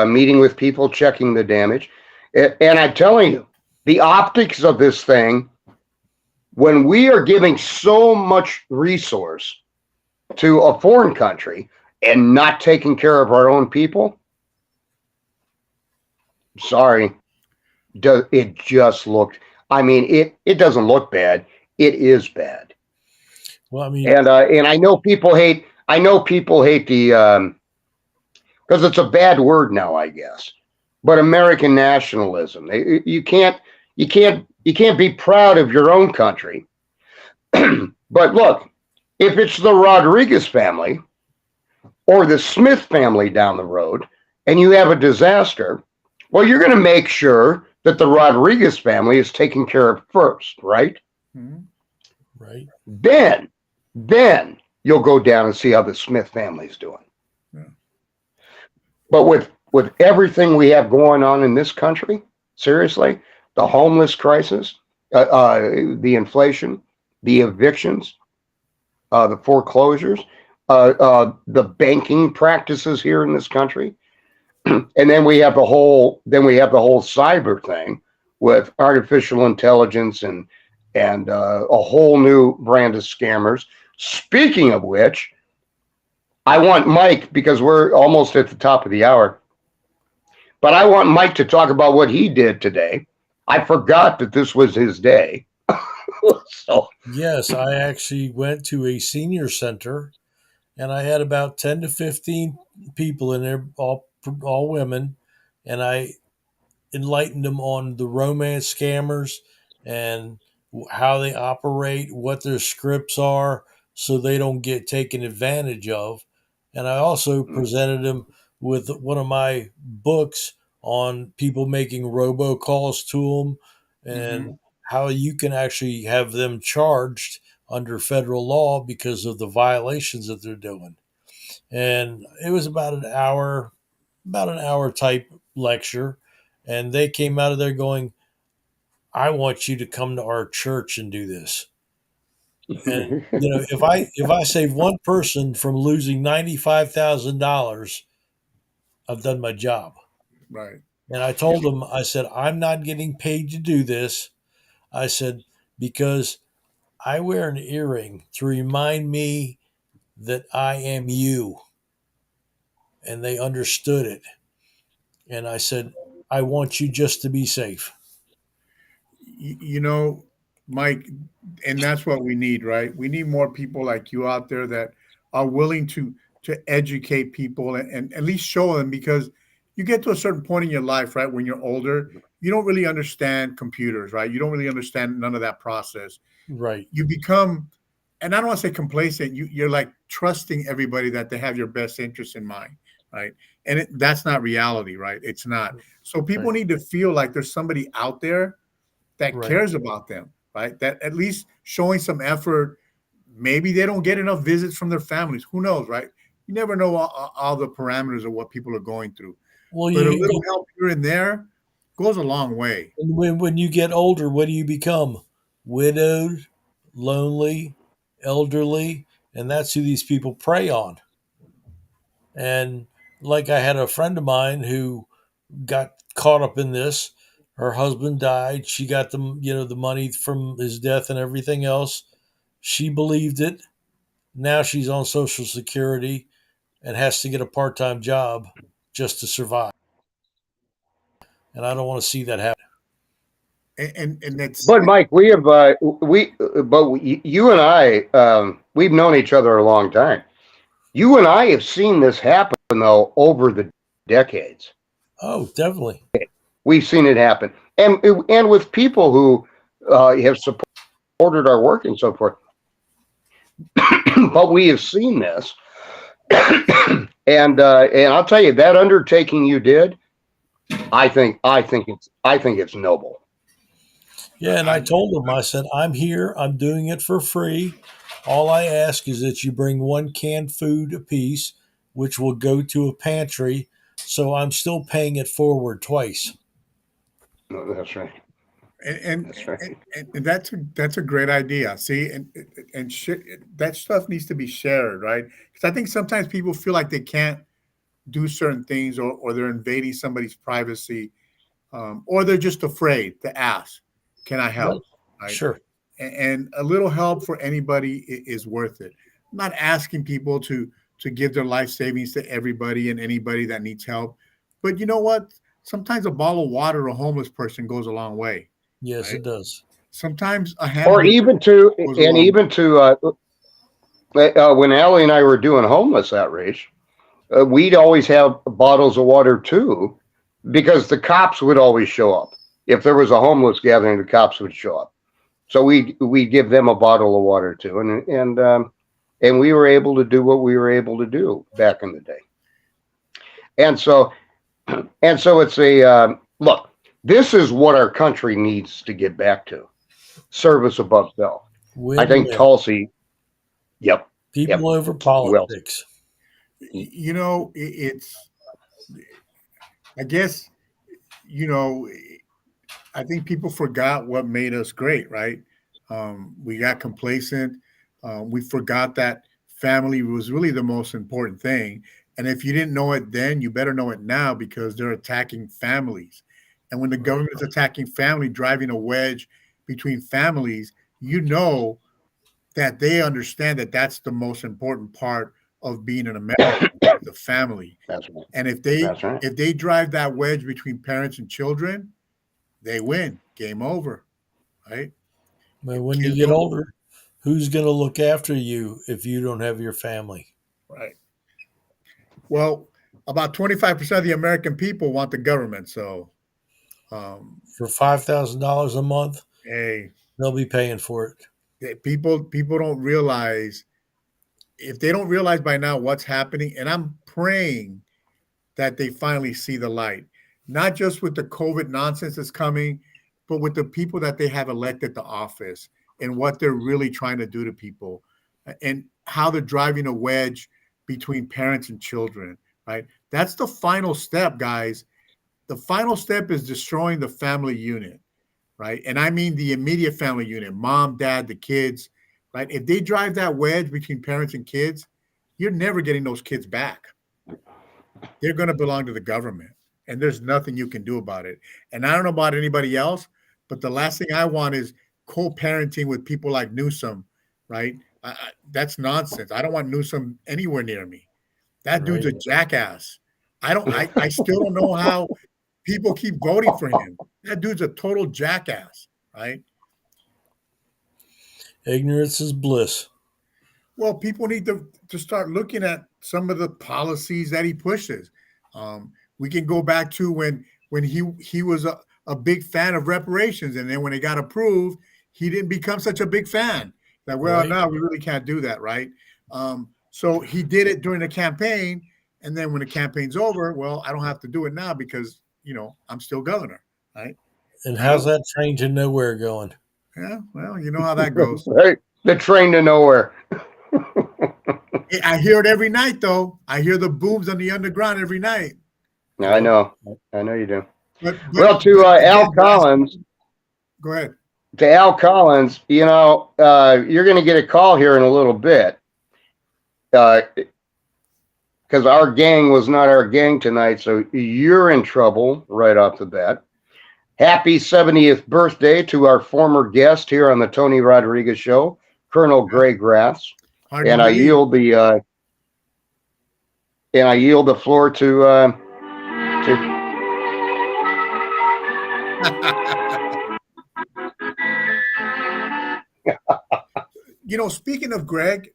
meeting with people, checking the damage. And I'm telling you, the optics of this thing, when we are giving so much resource to a foreign country and not taking care of our own people, sorry, it just looked, I mean, it doesn't look bad. It is bad. Well, I mean, And I know people hate the, because it's a bad word now, I guess. But American nationalism. You can't be proud of your own country. But look, if it's the Rodriguez family or the Smith family down the road, and you have a disaster, well, you're going to make sure that the Rodriguez family is taken care of first, right? Mhm. right? Then you'll go down and see how the Smith family's doing. Yeah. But with everything we have going on in this country, seriously, the homeless crisis, the inflation, the evictions, the foreclosures, the banking practices here in this country, and then we have the whole cyber thing with artificial intelligence and a whole new brand of scammers. Speaking of which, I want Mike, because we're almost at the top of the hour, but I want Mike to talk about what he did today. I forgot that this was his day. So, Yes, I actually went to a senior center, and I had about 10 to 15 people in there, all women, and I enlightened them on the romance scammers and how they operate, what their scripts are, so they don't get taken advantage of. And I also presented them with one of my books on people making robocalls to them and how you can actually have them charged under federal law because of the violations that they're doing. And it was about an hour type lecture. And they came out of there going, I want you to come to our church and do this. And if I save one person from losing $95,000, I've done my job. Right. And I told them, I said, I'm not getting paid to do this. I said, because I wear an earring to remind me that I am you. And they understood it. And I said, I want you just to be safe. You know, Mike, and that's what we need, right? We need more people like you out there that are willing to educate people and at least show them, because you get to a certain point in your life, right? When you're older, you don't really understand computers, right? You don't really understand none of that process. Right. You become, and I don't want to say complacent, you're like trusting everybody that they have your best interest in mind, right? And that's not reality, right? It's not. So people Right. need to feel like there's somebody out there that Right. cares about them, right? That at least showing some effort. Maybe they don't get enough visits from their families. Who knows, right? You never know all the parameters of what people are going through. Well, But a little help here and there goes a long way. when you get older, what do you become? Widowed, lonely, elderly, and that's who these people prey on. And like I had a friend of mine who got caught up in this. Her husband died. She got the money from his death and everything else. She believed it. Now she's on Social Security and has to get a part-time job just to survive. And I don't want to see that happen. And that's But Mike, you and I, we've known each other a long time. You and I have seen this happen though over the decades. Oh, definitely. We've seen it happen, and with people who have supported our work and so forth. But we have seen this, and I'll tell you that undertaking you did. I think it's noble. Yeah, and I told him, I said, I'm here. I'm doing it for free. All I ask is that you bring one canned food apiece, which will go to a pantry. So I'm still paying it forward twice. No, that's right. and That's right. and that's a great idea. See, and that stuff needs to be shared, right? Because I think sometimes people feel like they can't do certain things, or they're invading somebody's privacy, or they're just afraid to ask, "Can I Right. help?" Right? Sure. And a little help for anybody is worth it. I'm not asking people to give their life savings to everybody and anybody that needs help, but you know what? Sometimes a bottle of water to a homeless person goes a long way, Yes, right? it does. Sometimes a Or hamburger even goes a long way. when Allie and I were doing homeless outreach, we'd always have bottles of water too, because the cops would always show up. If there was a homeless gathering, the cops would show up. So we give them a bottle of water too, and we were able to do what we were able to do back in the day. And so it's a look. This is what our country needs to get back to: service above self. I think Win-win. Tulsi. Yep. People over Well, politics. You know, it's, I guess, you know, I think people forgot what made us great, right? We got complacent. We forgot that family was really the most important thing. And if you didn't know it then, you better know it now, because they're attacking families. And when the Right. government is attacking family, driving a wedge between families, you know that they understand that that's the most important part of being an American, the family. that's right. And That's right. if they drive that wedge between parents and children, they win. Game over, right? But If when you kids get don't, older, who's going to look after you if you don't have your family? right? Well, about 25% of the American people want the government. So, For $5,000 a month, hey, they'll be paying for it. people don't realize, if they don't realize by now what's happening, and I'm praying that they finally see the light. not just with the COVID nonsense that's coming, but with the people that they have elected to office and what they're really trying to do to people and how they're driving a wedge between parents and children, right? That's the final step, guys. The final step is destroying the family unit, right? And I mean the immediate family unit, mom, dad, the kids, right? If they drive that wedge between parents and kids, you're never getting those kids back. They're going to belong to the government, and there's nothing you can do about it. And I don't know about anybody else, but the last thing I want is co-parenting with people like Newsom, right? That's nonsense. I don't want Newsom anywhere near me. That dude's a jackass. I still don't know how people keep voting for him. That dude's a total jackass, right? Ignorance is bliss. Well, people need to start looking at some of the policies that he pushes. We can go back to when he was a big fan of reparations, and then when it got approved, he didn't become such a big fan. That no, we really can't do that, right? So he did it during the campaign, and then when the campaign's over, well, I don't have to do it now because I'm still governor, right? And how's that train to nowhere going? Yeah, well, you know how that goes. Right. The train to nowhere. I hear it every night, though. I hear the booms on the underground every night. I know you do. But To Al Collins. Go ahead. To Al Collins, you're going to get a call here in a little bit. Because our gang was not our gang tonight, so you're in trouble right off the bat. Happy 70th birthday to our former guest here on the Tony Rodriguez Show, Colonel Gray Grass. And I yield the floor to Speaking of Greg,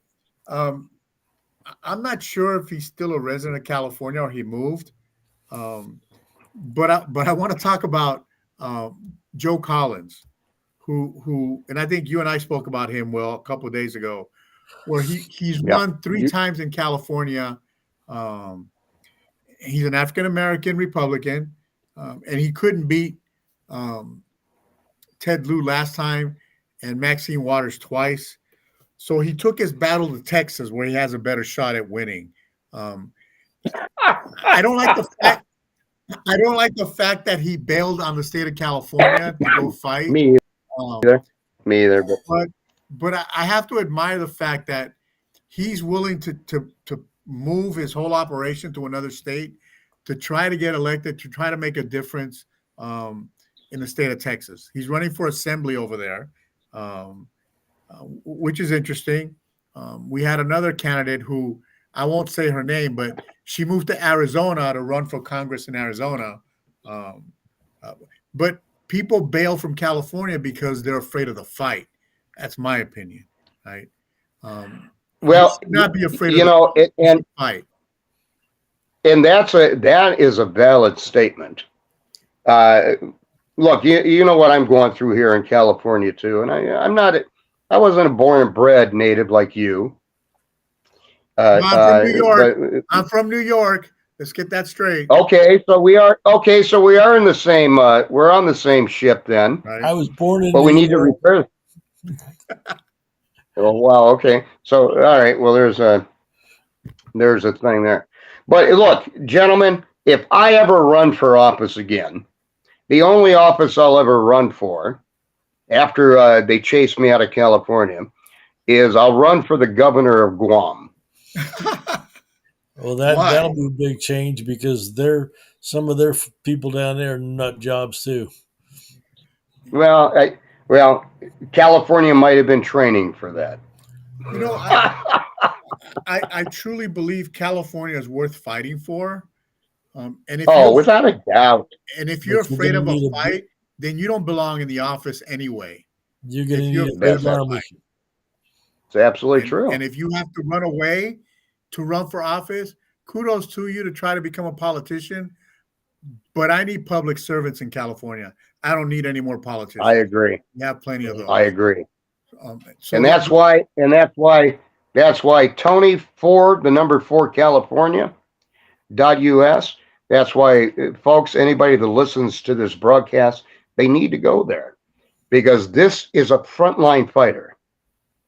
I'm not sure if he's still a resident of California or he moved. But I want to talk about Joe Collins, who, and I think you and I spoke about him, a couple of days ago, where he's won 3 times in California. He's an African-American Republican, and he couldn't beat Ted Lieu last time and Maxine Waters twice. So he took his battle to Texas, where he has a better shot at winning. I don't like the fact that he bailed on the state of California to go fight. Me either. But I have to admire the fact that he's willing to move his whole operation to another state to try to get elected, to try to make a difference in the state of Texas. He's running for assembly over there, which is interesting. We had another candidate who, I won't say her name, but she moved to Arizona to run for Congress in Arizona. But people bail from California because they're afraid of the fight. That's my opinion, right? Well, not be afraid of the fight. And that is a valid statement. Look, you know what I'm going through here in California too, and I wasn't a born and bred native like you. I'm from New York. I'm from New York. Let's get that straight. Okay, so we are in the same. We're on the same ship then. Right. I was born in. But we need to repair. Oh wow. Okay. So all right. Well, there's a thing there. But look, gentlemen, if I ever run for office again, the only office I'll ever run for, after they chase me out of California, is I'll run for the governor of Guam. Well, that'll be a big change because some of their people down there are nut jobs too. Well, California might have been training for that. I truly believe California is worth fighting for. And if without a doubt. And if you're afraid of a fight, then you don't belong in the office anyway. You're going to need a big army. It's absolutely true. And if you have to run away to run for office, kudos to you to try to become a politician. But I need public servants in California. I don't need any more politicians. I agree. We have plenty of those. I agree. So and that's why Tony Ford, the number 4 California.us, That's why, folks, anybody that listens to this broadcast, they need to go there because this is a frontline fighter,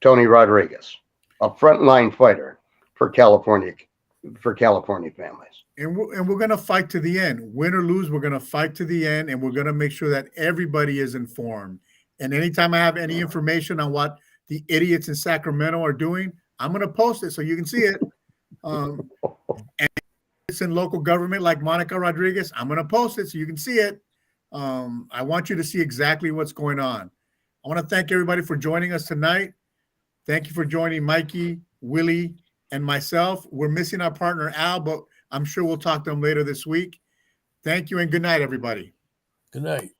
Tony Rodriguez, a frontline fighter for California families. And we're going to fight to the end. Win or lose, we're going to fight to the end, and we're going to make sure that everybody is informed. And anytime I have any information on what the idiots in Sacramento are doing, I'm going to post it so you can see it. And it's in local government like Monica Rodriguez, I'm going to post it so you can see it. I want you to see exactly what's going on. I want to thank everybody for joining us tonight. Thank you for joining Mikey, Willie, and myself. We're missing our partner, Al, but I'm sure we'll talk to him later this week. Thank you and good night, everybody. Good night.